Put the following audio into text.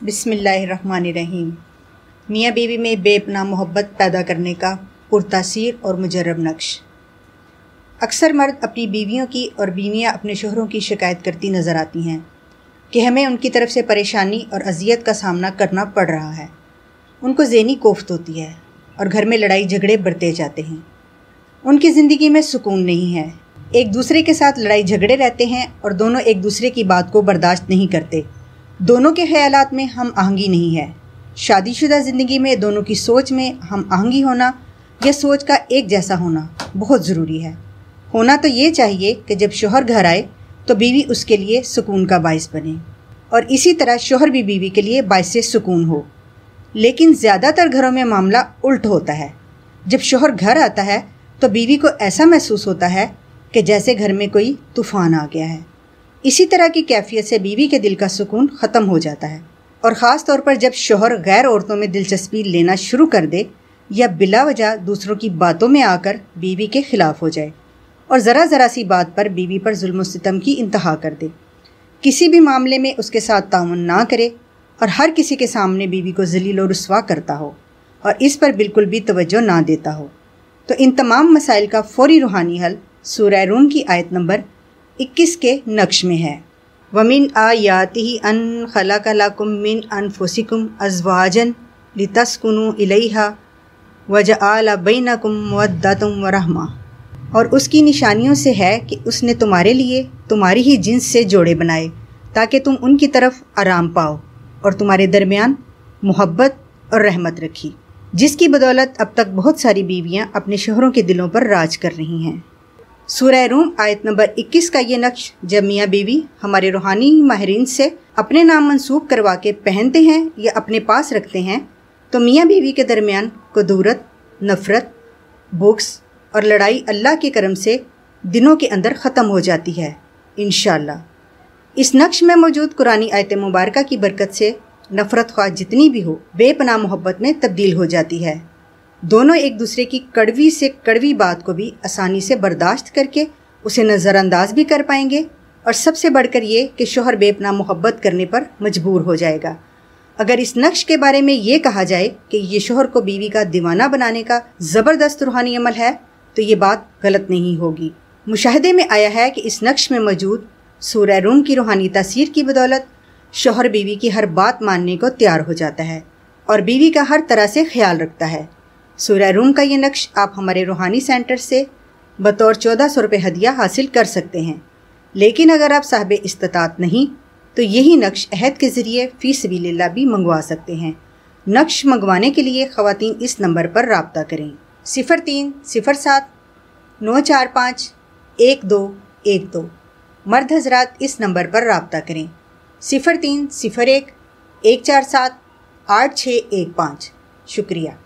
बिस्मिल्लाहिर्रहमानिर्रहीम। मियाँ बीवी में बेपनाह मोहब्बत पैदा करने का पुरतासीर और मुजर्रब नक्श। अक्सर मर्द अपनी बीवियों की और बीवियाँ अपने शोहरों की शिकायत करती नज़र आती हैं कि हमें उनकी तरफ से परेशानी और अजियत का सामना करना पड़ रहा है। उनको ज़हनी कोफ्त होती है और घर में लड़ाई झगड़े बढ़ते जाते हैं। उनकी ज़िंदगी में सुकून नहीं है। एक दूसरे के साथ लड़ाई झगड़े रहते हैं और दोनों एक दूसरे की बात को बर्दाश्त नहीं करते। दोनों के ख़यालात में हम आहंगी नहीं है। शादीशुदा ज़िंदगी में दोनों की सोच में हम आहंगी होना या सोच का एक जैसा होना बहुत ज़रूरी है। होना तो ये चाहिए कि जब शोहर घर आए तो बीवी उसके लिए सुकून का बाइस बने और इसी तरह शोहर भी बीवी के लिए बाइस सुकून हो। लेकिन ज़्यादातर घरों में मामला उल्ट होता है। जब शोहर घर आता है तो बीवी को ऐसा महसूस होता है कि जैसे घर में कोई तूफ़ान आ गया है। इसी तरह की कैफियत से बीवी के दिल का सुकून ख़त्म हो जाता है और ख़ास तौर पर जब शोहर गैर औरतों में दिलचस्पी लेना शुरू कर दे या बिला वजह दूसरों की बातों में आकर बीवी के ख़िलाफ़ हो जाए और ज़रा सी बात पर बीवी पर जुल्म सितम की इंतहा कर दे, किसी भी मामले में उसके साथ ताउन ना करे और हर किसी के सामने बीवी को ज़लील और रुस्वा करता हो और इस पर बिल्कुल भी तवज्जो ना देता हो, तो इन तमाम मसाइल का फ़ौरी रूहानी हल सूरह रूम की आयत नंबर 21 के नक्श में है। वमिन आयातिही अन खलक़ लकुम मिन अनफुसिकुम अज़वाजन लितस्कुनु इलैहा वजअल बैनकुम मवद्दतम व रहमा। और उसकी निशानियों से है कि उसने तुम्हारे लिए तुम्हारी ही जिन्स से जोड़े बनाए ताकि तुम उनकी तरफ आराम पाओ और तुम्हारे दरमियान मोहब्बत और रहमत रखी, जिसकी बदौलत अब तक बहुत सारी बीवियां अपने शोहरों के दिलों पर राज कर रही हैं। सूरह रूम आयत नंबर 21 का ये नक्श जब मियाँ बीवी हमारे रूहानी माहिरीन से अपने नाम मंसूब करवा के पहनते हैं या अपने पास रखते हैं तो मियाँ बीवी के दरमियान कुदूरत, नफ़रत, बुग़्ज़ और लड़ाई अल्लाह के करम से दिनों के अंदर ख़त्म हो जाती है इंशाअल्लाह। इस नक्श में मौजूद कुरानी आयत मुबारका की बरकत से नफ़रत ख्वाह जितनी भी हो बेपनाह मोहब्बत में तब्दील हो जाती है। दोनों एक दूसरे की कड़वी से कड़वी बात को भी आसानी से बर्दाश्त करके उसे नज़रअंदाज भी कर पाएंगे और सबसे बढ़कर ये कि शोहर बेपनाह मोहब्बत करने पर मजबूर हो जाएगा। अगर इस नक्श के बारे में ये कहा जाए कि ये शोहर को बीवी का दीवाना बनाने का ज़बरदस्त रूहानी अमल है तो ये बात गलत नहीं होगी। मुशाहदे में आया है कि इस नक्श में मौजूद सूरह रूम की रूहानी तासीर की बदौलत शोहर बीवी की हर बात मानने को तैयार हो जाता है और बीवी का हर तरह से ख्याल रखता है। सूरह रूम का ये नक्श आप हमारे रूहानी सेंटर से बतौर 1400 रुपये हदिया हासिल कर सकते हैं। लेकिन अगर आप साहिब इस्तात नहीं तो यही नक्श अहद के ज़रिए फ़ी सबीलिल्लाह भी मंगवा सकते हैं। नक्श मंगवाने के लिए ख़वातीन इस नंबर पर रब्ता करें 0307 945 1212। मर्द हज़रात इस नंबर पर रब्ता करें 0301 147 8615। शुक्रिया।